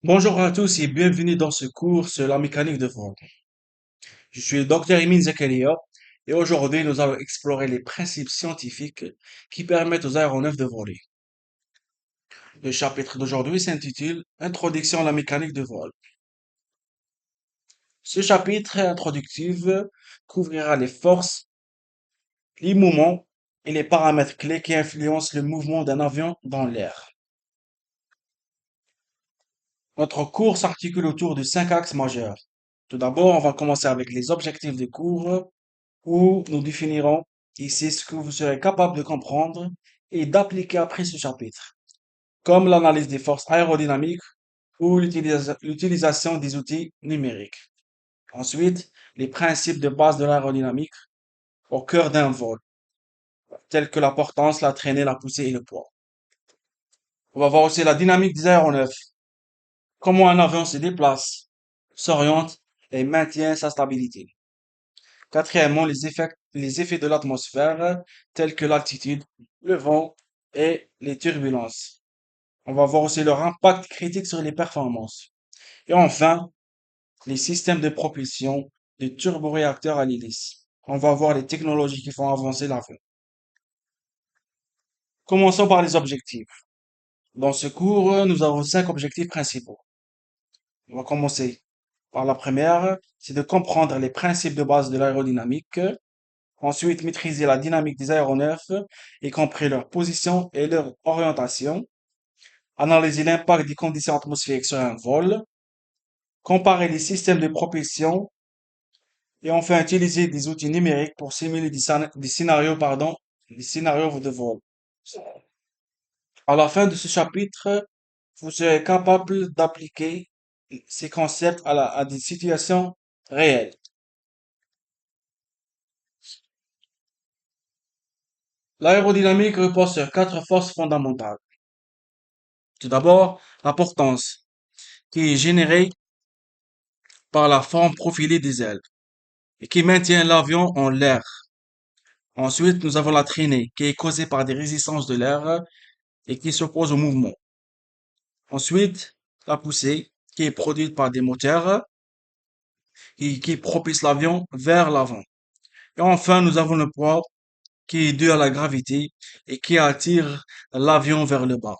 Bonjour à tous et bienvenue dans ce cours sur la mécanique de vol. Je suis le docteur Emin Zakaria et aujourd'hui nous allons explorer les principes scientifiques qui permettent aux aéronefs de voler. Le chapitre d'aujourd'hui s'intitule Introduction à la mécanique de vol. Ce chapitre introductif couvrira les forces, les mouvements et les paramètres clés qui influencent le mouvement d'un avion dans l'air. Notre cours s'articule autour de 5 axes majeurs. Tout d'abord, on va commencer avec les objectifs du cours où nous définirons ici ce que vous serez capable de comprendre et d'appliquer après ce chapitre, comme l'analyse des forces aérodynamiques ou l'utilisation des outils numériques. Ensuite, les principes de base de l'aérodynamique au cœur d'un vol, tels que la portance, la traînée, la poussée et le poids. On va voir aussi la dynamique des aéronefs, comment un avion se déplace, s'oriente et maintient sa stabilité. Quatrièmement, les effets de l'atmosphère, tels que l'altitude, le vent et les turbulences. On va voir aussi leur impact critique sur les performances. Et enfin, les systèmes de propulsion des turboréacteurs à l'hélice. On va voir les technologies qui font avancer l'avion. Commençons par les objectifs. Dans ce cours, nous avons 5 objectifs principaux. On va commencer par la première, c'est de comprendre les principes de base de l'aérodynamique. Ensuite, maîtriser la dynamique des aéronefs, y compris leur position et leur orientation. Analyser l'impact des conditions atmosphériques sur un vol. Comparer les systèmes de propulsion. Et enfin, utiliser des outils numériques pour simuler des scénarios, des scénarios de vol. À la fin de ce chapitre, vous serez capable d'appliquer ces concepts à des situations réelles. L'aérodynamique repose sur 4 forces fondamentales. Tout d'abord, la portance, qui est générée par la forme profilée des ailes et qui maintient l'avion en l'air. Ensuite, nous avons la traînée qui est causée par des résistances de l'air et qui s'oppose au mouvement. Ensuite, la poussée qui est produite par des moteurs qui propulsent l'avion vers l'avant. Et enfin, nous avons le poids qui est dû à la gravité et qui attire l'avion vers le bas.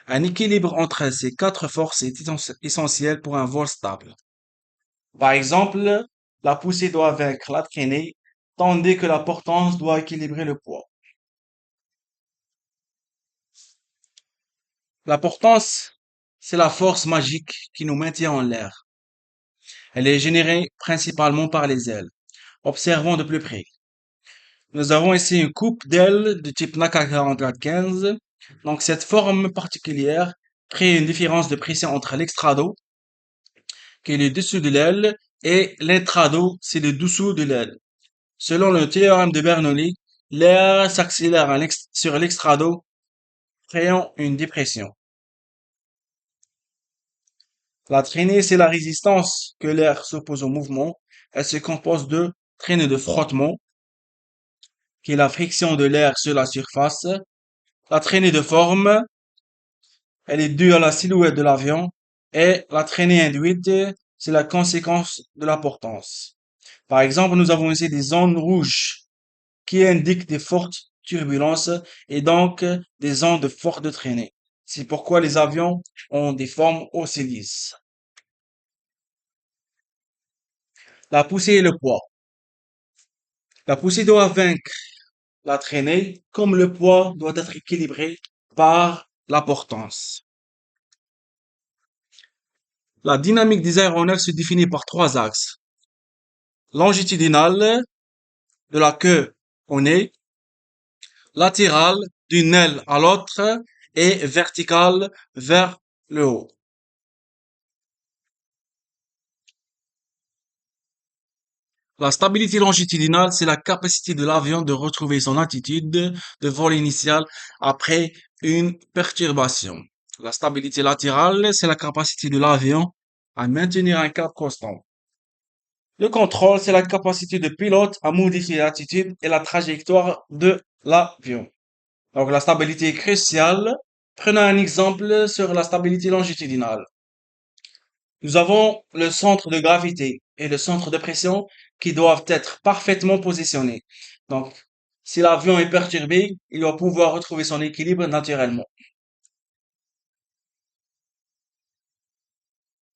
Un équilibre entre ces 4 forces est essentiel pour un vol stable. Par exemple, la poussée doit vaincre la traînée, tandis que la portance doit équilibrer le poids. La portance, c'est la force magique qui nous maintient en l'air. Elle est générée principalement par les ailes. Observons de plus près. Nous avons ici une coupe d'ailes de type NACA 4415. Donc, cette forme particulière crée une différence de pression entre l'extrado, qui est le dessus de l'aile, et l'intrado, c'est le dessous de l'aile. Selon le théorème de Bernoulli, l'air s'accélère sur l'extrado, créant une dépression. La traînée, c'est la résistance que l'air s'oppose au mouvement. Elle se compose de traînée de frottement, qui est la friction de l'air sur la surface. La traînée de forme, elle est due à la silhouette de l'avion. Et la traînée induite, c'est la conséquence de la portance. Par exemple, nous avons ici des zones rouges qui indiquent des fortes turbulences et donc des ondes fortes de traînée. C'est pourquoi les avions ont des formes aussi lisses. La poussée et le poids. La poussée doit vaincre la traînée, comme le poids doit être équilibré par la portance. La dynamique des aéronefs se définit par 3 axes. Longitudinal, de la queue au nez, latéral, d'une aile à l'autre, et vertical vers le haut. La stabilité longitudinale, c'est la capacité de l'avion de retrouver son attitude de vol initial après une perturbation. La stabilité latérale, c'est la capacité de l'avion à maintenir un cap constant. Le contrôle, c'est la capacité de pilote à modifier l'attitude et la trajectoire de l'avion. Donc la stabilité est cruciale. Prenons un exemple sur la stabilité longitudinale. Nous avons le centre de gravité et le centre de pression qui doivent être parfaitement positionnés. Donc, si l'avion est perturbé, il doit pouvoir retrouver son équilibre naturellement.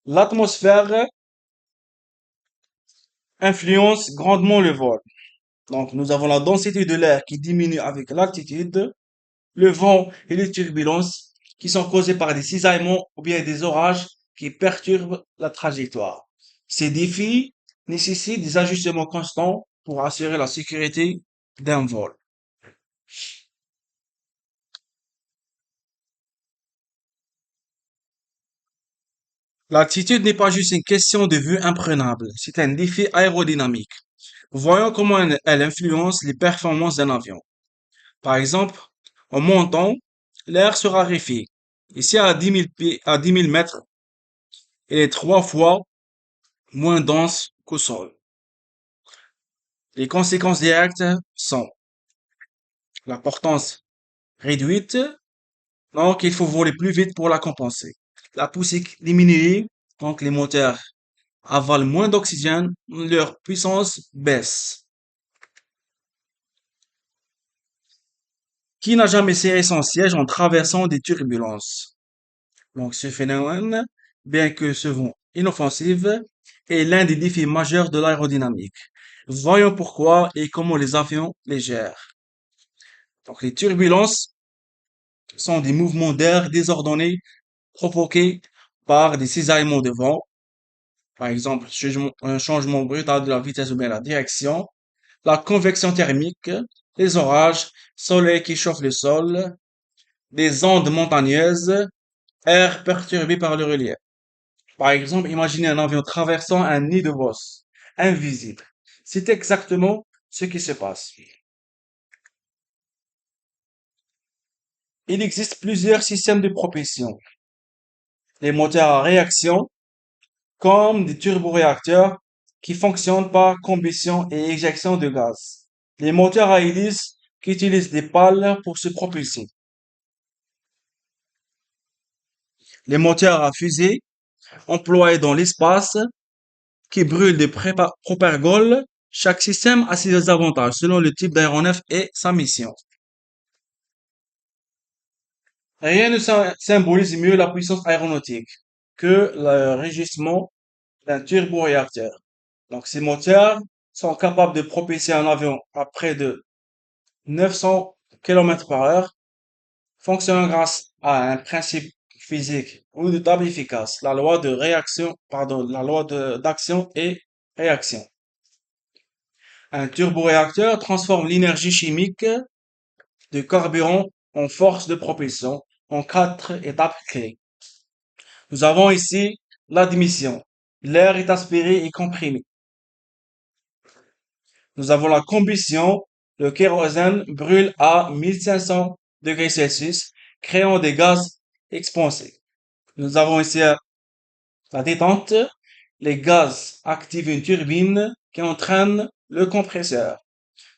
L'atmosphère influence grandement le vol. Donc, nous avons la densité de l'air qui diminue avec l'altitude, le vent et les turbulences qui sont causées par des cisaillements ou bien des orages qui perturbent la trajectoire. Ces défis nécessitent des ajustements constants pour assurer la sécurité d'un vol. L'altitude n'est pas juste une question de vue imprenable, c'est un défi aérodynamique. Voyons comment elle influence les performances d'un avion. Par exemple, en montant, l'air se raréfie. Ici, à 10 000 mètres, il est 3 fois moins dense qu'au sol. Les conséquences directes sont la portance réduite, donc il faut voler plus vite pour la compenser. La poussée diminuée, donc les moteurs avalent moins d'oxygène, leur puissance baisse. Qui n'a jamais serré son siège en traversant des turbulences? Donc ce phénomène, bien que souvent inoffensif, est l'un des défis majeurs de l'aérodynamique. Voyons pourquoi et comment les avions les gèrent. Donc les turbulences sont des mouvements d'air désordonnés provoqués par des cisaillements de vent, par exemple un changement brutal de la vitesse ou bien la direction, la convection thermique, les orages, soleil qui chauffe le sol, des ondes montagneuses, air perturbé par le relief. Par exemple, imaginez un avion traversant un nid de bosse, invisible. C'est exactement ce qui se passe. Il existe plusieurs systèmes de propulsion. Les moteurs à réaction, comme des turboréacteurs qui fonctionnent par combustion et éjection de gaz. Les moteurs à hélice qui utilisent des pales pour se propulser. Les moteurs à fusée employés dans l'espace qui brûlent des propergoles. Chaque système a ses avantages selon le type d'aéronef et sa mission. Rien ne symbolise mieux la puissance aéronautique que le rugissement d'un turboréacteur. Donc, ces moteurs sont capables de propulser un avion à près de 900 km par heure, fonctionnant grâce à un principe physique redoutable efficace, la loi de réaction, pardon, la loi d'action et réaction. Un turboréacteur transforme l'énergie chimique de carburant en force de propulsion en 4 étapes clés. Nous avons ici l'admission. L'air est aspiré et comprimé. Nous avons la combustion. Le kérosène brûle à 1500 degrés Celsius, créant des gaz expansés. Nous avons ici la détente. Les gaz activent une turbine qui entraîne le compresseur.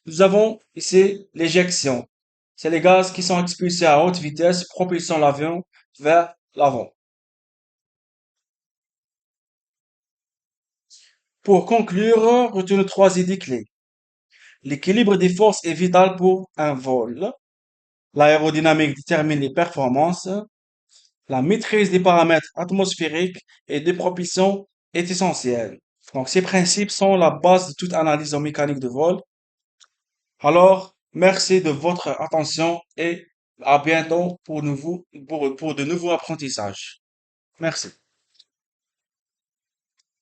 Nous avons ici l'éjection. C'est les gaz qui sont expulsés à haute vitesse, propulsant l'avion vers l'avant. Pour conclure, retenez 3 idées clés. L'équilibre des forces est vital pour un vol. L'aérodynamique détermine les performances. La maîtrise des paramètres atmosphériques et des propulsions est essentielle. Donc, ces principes sont la base de toute analyse en mécanique de vol. Alors, merci de votre attention et à bientôt pour de nouveaux apprentissages. Merci.